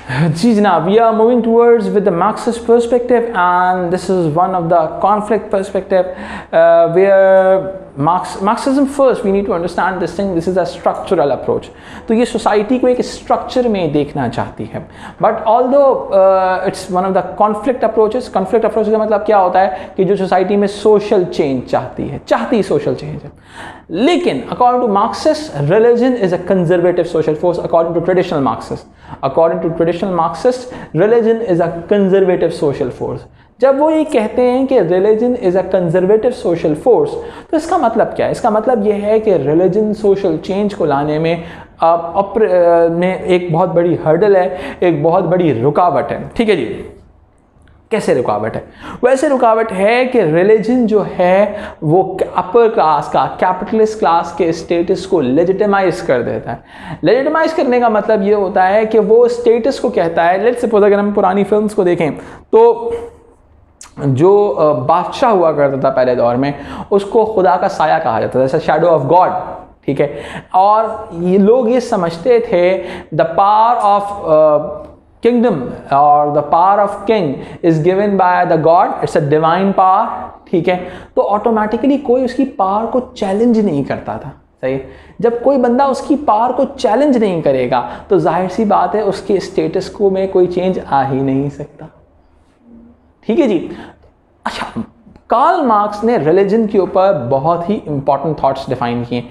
जी जनाब, we are moving towards with the Marxist perspective, and this is one of the conflict perspective where Marxism first we need to understand this thing. This is a structural approach. तो ये society को एक structure में देखना चाहती है, but although it's one of the conflict approaches. Conflict approach का मतलब क्या होता है कि जो सोसाइटी में सोशल चेंज चाहती सोशल चेंज है. लेकिन according to Marxist, religion is a conservative social force. According to traditional Marxist, religion is a conservative social force. जब वो ये कहते हैं कि religion is a conservative social force, तो इसका मतलब क्या है? इसका मतलब ये है कि रिलीजन सोशल चेंज को लाने में एक बहुत बड़ी हर्डल है, एक बहुत बड़ी रुकावट है. ठीक है जी. कैसे रुकावट है? वैसे रुकावट है कि रिलीजन जो है वो अपर क्लास का, कैपिटलिस्ट क्लास के स्टेटस को लेजिटिमाइज कर देता है. लेजिटिमाइज करने का मतलब ये होता है कि वो स्टेटस को कहता है. लेट्स सपोज अगर हम पुरानी फिल्म्स को देखें तो जो बादशाह हुआ करता था पहले दौर में, उसको खुदा का साया कहा जाता था, जैसे शैडो ऑफ गॉड. ठीक है. और ये लोग ये समझते थे द पावर ऑफ किंगडम और the power of king is given by the God, it's a divine power. ठीक है. तो ऑटोमेटिकली कोई उसकी पावर को चैलेंज नहीं करता था. सही. जब कोई बंदा उसकी पावर को चैलेंज नहीं करेगा तो जाहिर सी बात है उसके स्टेटस को में कोई चेंज आ ही नहीं सकता. ठीक है जी. अच्छा, कार्ल मार्क्स ने रिलीजन के ऊपर बहुत ही इंपॉर्टेंट थॉट्स डिफाइन किए.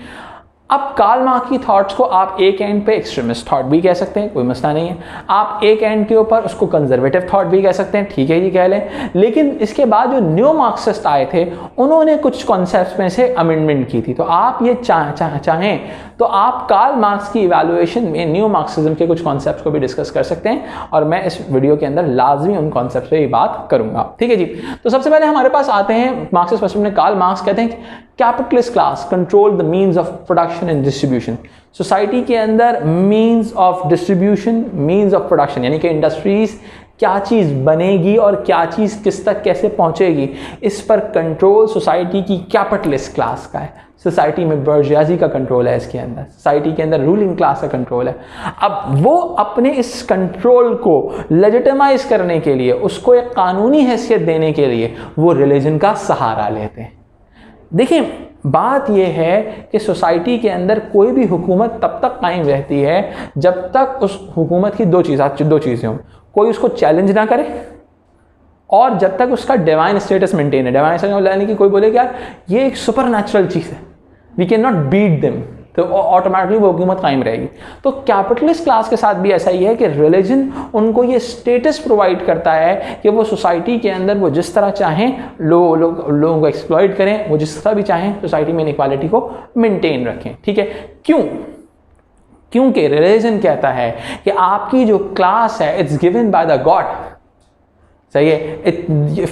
अब कार्ल मार्क्स की थॉट्स को आप एक एंड पे एक्सट्रीमिस्ट थॉट भी कह सकते हैं, कोई मसला नहीं है. आप एक एंड के ऊपर उसको कंजर्वेटिव थॉट भी कह सकते हैं, ठीक है जी, कह लें. लेकिन इसके बाद जो न्यू मार्क्सिस्ट आए थे उन्होंने कुछ कॉन्सेप्ट्स में से अमेंडमेंट की थी. तो आप ये चाहें तो आप कार्ल मार्क्स की इवैल्यूएशन में न्यू मार्क्सिज्म के कुछ कॉन्सेप्ट्स को भी डिस्कस कर सकते हैं, और मैं इस वीडियो के अंदर लाजमी उन कॉन्सेप्ट्स पे बात करूंगा. ठीक है जी. तो सबसे पहले हमारे पास आते हैं मार्क्सिस्ट पर्सपेक्टिव में. कार्ल मार्क्स कहते हैं capitalist class control the means of production and distribution. Society के अंदर means of distribution, means of production, यानी कि इंडस्ट्रीज क्या चीज़ बनेगी और क्या चीज़ किस तक कैसे पहुंचेगी, इस पर कंट्रोल सोसाइटी की कैपिटलिस्ट क्लास का है. सोसाइटी में बर्जियाजी का कंट्रोल है, इसके अंदर सोसाइटी के अंदर रूलिंग क्लास का कंट्रोल है. अब वो अपने इस कंट्रोल को लेजिटिमाइज करने के लिए, उसको एक कानूनी हैसियत देने के लिए वो रिलीजन का सहारा लेते हैं. देखिए, बात यह है कि सोसाइटी के अंदर कोई भी हुकूमत तब तक कायम रहती है जब तक उस हुकूमत की दो चीज़ें हों. कोई उसको चैलेंज ना करे और जब तक उसका डिवाइन स्टेटस मेंटेन है. डिवाइन स्टेटस यानी कि कोई बोले कि यार ये एक सुपर नेचुरल चीज़ है, we can not beat them, तो ऑटोमेटिकली वो हुकूमत कायम रहेगी. तो कैपिटलिस्ट क्लास के साथ भी ऐसा ही है कि रिलीजन उनको ये स्टेटस प्रोवाइड करता है कि वो सोसाइटी के अंदर वो जिस तरह चाहें लोगों को एक्सप्लॉइट करें, वो जिस तरह भी चाहें सोसाइटी में इनइक्वालिटी को मेंटेन रखें. ठीक है. क्योंकि रिलीजन कहता है कि आपकी जो क्लास है it's given by the God. सही है.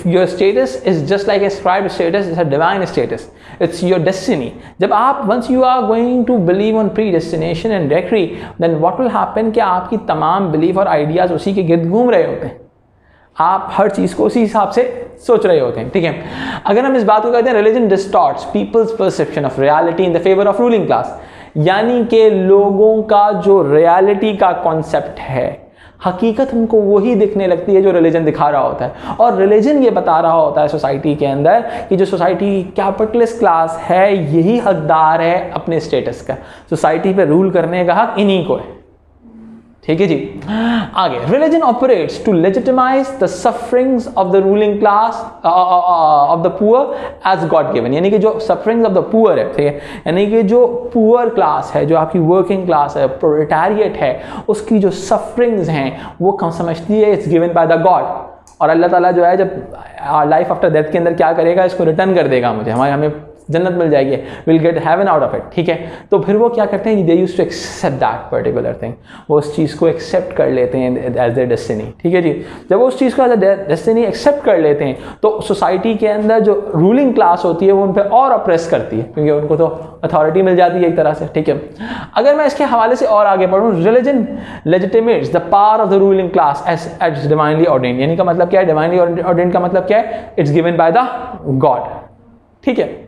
Your status is just like ascribed status, it's a divine status, it's your destiny. जब आप once you are going to believe on pre destination and decree, then what will happen कि आपकी तमाम belief और ideas उसी के गिर्द घूम रहे होते हैं. आप हर चीज़ को उसी हिसाब से सोच रहे होते हैं. ठीक है. अगर हम इस बात को कहते हैं religion distorts peoples perception of reality in the favour of ruling class, यानी कि लोगों का जो रियलिटी का कॉन्सेप्ट है, हकीकत हमको वही दिखने लगती है जो रिलीजन दिखा रहा होता है. और रिलीजन ये बता रहा होता है सोसाइटी के अंदर कि जो सोसाइटी कैपिटलिस्ट क्लास है यही हकदार है अपने स्टेटस का, सोसाइटी पे रूल करने का हक इन्हीं को है. ठीक है जी. आगे, religion operates to legitimise the sufferings of the ruling class of the poor as God given, यानी कि जो सफरिंग्स ऑफ द पुअर है, ठीक है, यानी कि जो पुअर क्लास है, जो आपकी वर्किंग क्लास है, प्रोलेटारिएट है, उसकी जो सफरिंग्स हैं वो कम समझती है it's given by the God. और अल्लाह ताला जो है जब लाइफ आफ्टर डेथ के अंदर क्या करेगा, इसको रिटर्न कर देगा, हमें जन्नत मिल जाएगी, will get heaven out of it. ठीक है. तो फिर वो क्या करते हैं, they used to accept that particular thing, वो उस चीज़ को एक्सेप्ट कर लेते हैं एज देयर डेस्टिनी. ठीक है जी. जब वो उस चीज़ को एज ए डेस्टिनी एक्सेप्ट कर लेते हैं तो सोसाइटी के अंदर जो रूलिंग क्लास होती है वो उन पर और अप्रेस करती है, क्योंकि उनको तो अथॉरिटी मिल जाती है एक तरह से. ठीक है. अगर मैं इसके हवाले से और आगे पढ़ूँ, religion legitimates the power of the ruling class as divinely ordained, यानी का मतलब क्या है, डिवाइनली ऑर्डेन्ड का मतलब क्या है, it's given by the God. ठीक है.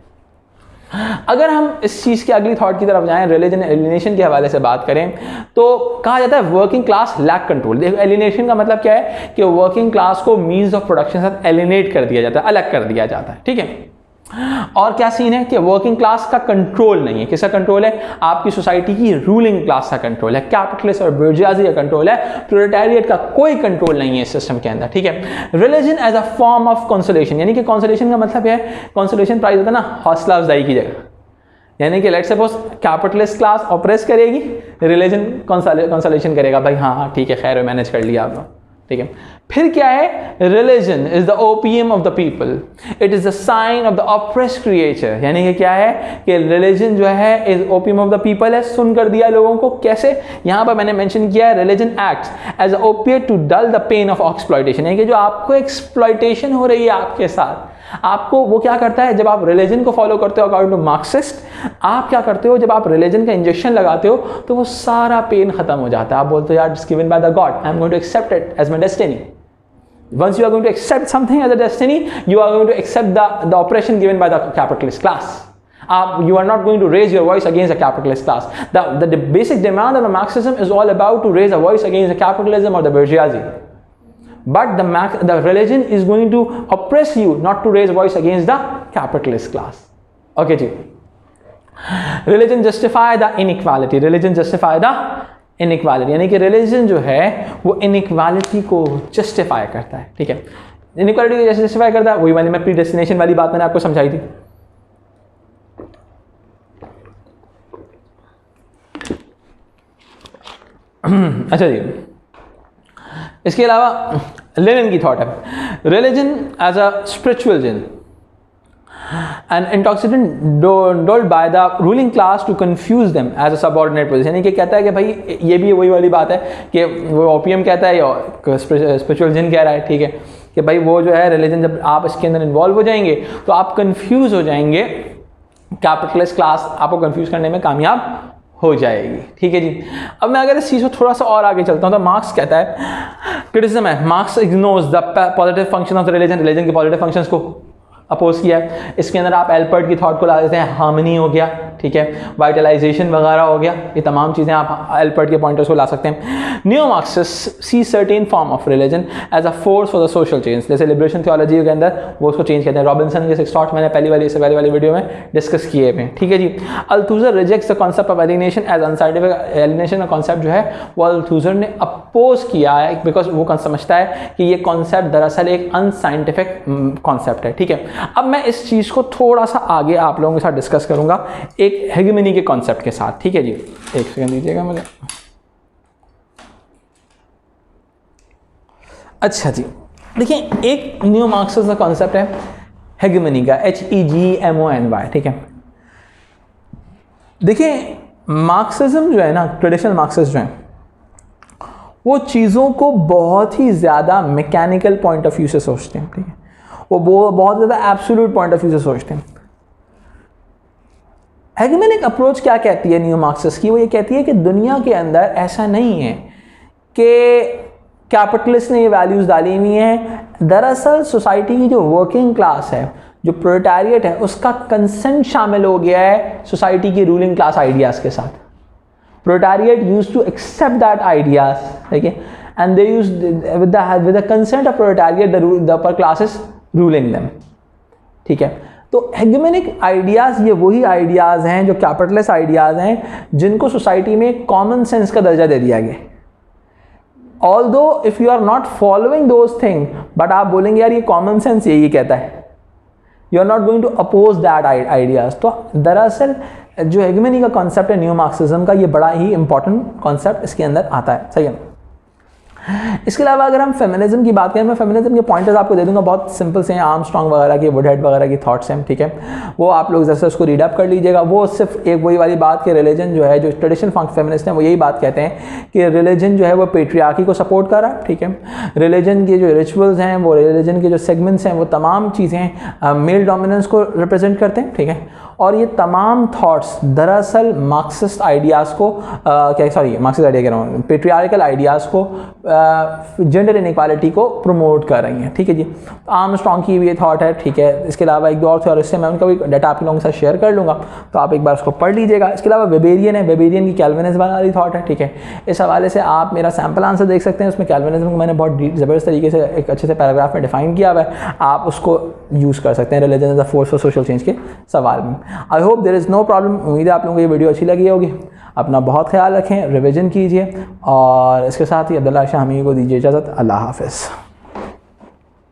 अगर हम इस चीज़ की अगली थॉट की तरफ जाएं, रिलीजन एलिनेशन के हवाले से बात करें, तो कहा जाता है वर्किंग क्लास लैक कंट्रोल। देखो एलिनेशन का मतलब क्या है कि वर्किंग क्लास को मीन्स ऑफ प्रोडक्शन के साथ एलिनेट कर दिया जाता है, अलग कर दिया जाता है, ठीक है। और क्या सीन है कि वर्किंग क्लास का कंट्रोल नहीं है। किसका कंट्रोल है? आपकी सोसाइटी की रूलिंग क्लास का कंट्रोल है, कैपिटलिस्ट और बुर्जुआजी का कंट्रोल है, प्रोलेटारिएट का कोई कंट्रोल नहीं है इस सिस्टम के अंदर, ठीक है। Religion as a form of consolation, यानी कि कंसोलेशन का मतलब है, कंसोलेशन प्राइज होता है ना हौसला अफजाई की जगह, यानी कि let's suppose capitalist class oppress करेगी, रिलीजन कंसोलेशन करेगा, भाई हाँ ठीक है खैर मैनेज कर लिया आपने, ठीक है। फिर क्या है? Religion is the opium of the people, it is the sign of the oppressed creature, यानी कि क्या है कि रिलीजन जो है is opium of the people है, सुन कर दिया लोगों को। कैसे? यहां पर मैंने मेंशन किया है religion acts as a opiate to dull the pain of exploitation, यानी कि जो आपको एक्सप्लॉयटेशन हो रही है आपके साथ, आपको वो क्या करता है, जब आप रिलीजन को फॉलो करते हो अकॉर्डिंग टू मार्क्सिस्ट, आप क्या करते हो, जब आप रिलीजन का इंजेक्शन लगाते हो तो वो सारा पेन खत्म हो जाता है। आप बोलते हो यार it's given by the God, I am going to accept it as my destiny. Once you are going to accept something as a destiny, you are going to accept the oppression given by the capitalist class. You are not going to raise your voice against the capitalist class. The basic demand of the Marxism is all about to raise a voice against the capitalism or the bourgeoisie. But the religion is going to oppress you, not to raise voice against the capitalist class. Okay, जी. Religion justify the inequality. Religion justify the inequality. यानी कि religion जो है वो inequality को justify करता है, ठीक है। inequality को जैसे justify करता है, वही वाली मैं predestination वाली बात मैंने आपको समझाई थी। अच्छा जी, इसके अलावा लेनिन की थॉट है religion as a spiritual gin and intoxicant doled by the ruling class to confuse them as a subordinate position, यानी कि कहता है कि भाई ये भी वही वाली बात है कि वो ओपीएम कहता है या स्पिरिचुअल जिन कह रहा है, ठीक है, कि भाई वो जो है रिलीजन जब आप इसके अंदर इन्वॉल्व हो जाएंगे तो आप कंफ्यूज हो जाएंगे, कैपिटलिस्ट क्लास आपको कंफ्यूज करने में कामयाब हो जाएगी, ठीक है जी। अब मैं अगर इस चीज़ को थोड़ा सा और आगे चलता हूँ तो मार्क्स कहता है, क्रिटिसिज्म है, marks ignores the positive function of the religion, religion के पॉजिटिव फंक्शंस को अपोज किया है। इसके अंदर आप एल्पर्ट की थॉट को ला देते हैं, हार्मनी हो गया, ठीक है, वाइटलाइजेशन वगैरह हो गया, ये तमाम चीज़ें आप एल्पर्ट के पॉइंटर्स को ला सकते हैं। New Marxist see certain form of religion as a force for the social change, जैसे लिबरेशन थियोलॉजी के अंदर वो उसको चेंज कहते हैं। रॉबिन्सन के 6 थॉट्स मैंने पहली वाली वीडियो में डिस्कस किए हैं, ठीक है जी। Althusser rejects the concept of alienation as unscientific. Alienation का कॉन्सेप्ट जो है वो अल्थुजर ने अपोज किया है, बिकॉज वो समझता है कि ये कॉन्सेप्ट दरअसल एक अनसाइंटिफिक कॉन्सेप्ट है, ठीक है। अब मैं इस चीज़ को थोड़ा सा आगे आप लोगों के साथ डिस्कस करूंगा एक हेगेमनी के कॉन्सेप्ट के साथ, ठीक है जी। एक सेकंड दीजिएगा मुझे। अच्छा जी, देखिए एक न्यू मार्क्सिज्म का कॉन्सेप्ट है हेगेमनी का, HEGMONY, ठीक है। देखिए मार्क्सिज्म जो है ना, ट्रेडिशनल मार्क्सिस्ट जो है वो चीज़ों को बहुत ही ज़्यादा मैकेनिकल पॉइंट ऑफ व्यू से सोचते हैं, ठीक है, वो बहुत ज़्यादा एब्सोल्यूट पॉइंट ऑफ व्यू से सोचते हैं। हेगेमनिक अप्रोच क्या कहती है न्यू मार्क्सिस्ट की? वो ये कहती है कि दुनिया के अंदर ऐसा नहीं है कि कैपिटलिस्ट ने ये वैल्यूज़ डाली हुई हैं, दरअसल सोसाइटी की जो वर्किंग क्लास है, जो प्रोलेटारिएट है, उसका कंसेंट शामिल हो गया है सोसाइटी की रूलिंग क्लास आइडियाज़ के साथ। Proletariat used to accept that ideas, ठीक है, and they used with the consent of proletariat the upper classes ruling them, ठीक है। तो हेगेमनिक आइडियाज़ ये वही आइडियाज़ हैं जो कैपिटलिस्ट आइडियाज़ हैं, जिनको सोसाइटी में कॉमन सेंस का दर्जा दे दिया गया। Although if you are not following those thing, but आप बोलेंगे यार ये कॉमन सेंस यही कहता है, you are not going to oppose that ideas. तो दरअसल जो हेगेमनी का कॉन्सेप्ट है न्यू मार्क्सिज्म का, ये बड़ा ही इंपॉर्टेंट कॉन्सेप्ट इसके अंदर आता है, सही है। इसके अलावा अगर हम फेमिनिज्म की बात करें, मैं फेमिनिज्म के पॉइंटर्स आपको दे दूंगा, बहुत सिंपल से हैं, आर्मस्ट्रॉन्ग वगैरह के, वुडहेड वगैरह की थॉट्स हैं, ठीक है, वो आप लोग जैसे उसको रीड अप कर लीजिएगा। वो सिर्फ एक वही वाली बात कि रिलीजन जो है, जो ट्रेडिशनल फेमिनिस्ट हैं वो यही बात कहते हैं कि रिलीजन जो है वो पेट्रियार्की को सपोर्ट कर रहा है, ठीक है। रिलीजन के जो रिचुअल्स हैं, वो रिलीजन के जो सेगमेंट्स हैं, वो तमाम चीज़ें मेल डोमिनेंस को रिप्रेजेंट करते हैं, ठीक है। और ये तमाम थॉट्स दरअसल मार्क्सिस्ट आइडियाज़ को मार्क्सिस्ट आइडिया कह रहा हूँ, पेट्रियार्कल आइडियाज़ को, जेंडर इनइक्वालिटी को प्रमोट कर रही हैं। ठीक है जी, आर्मस्ट्रॉन्ग की भी ये थॉट है। ठीक है, इसके अलावा एक दो और थ्योरिस्ट है, मैं उनका भी डाटा आप लोगों के साथ शेयर कर लूँगा, तो आप एक बार उसको पढ़ लीजिएगा। इसके अलावा वेबेरियन है, वेबेरियन की कैल्विनिज्म वाली थॉट है। ठीक है, इस हवाले से आप मेरा सैम्पल आंसर देख सकते हैं, उसमें कैल्विनिज्म को मैंने बहुत ज़बरदस्त तरीके से एक अच्छे से पैराग्राफ में डिफाइन किया हुआ है, आप उसको यूज़ कर सकते हैं religion as a force for social change के सवाल में। I hope there is no problem. उम्मीद है आप लोगों को ये वीडियो अच्छी लगी होगी। अपना बहुत ख्याल रखें, रिवीजन कीजिए, और इसके साथ ही अब्दुल्ला शाह हमीद को दीजिए इजाज़त। अल्लाह हाफ़िज़।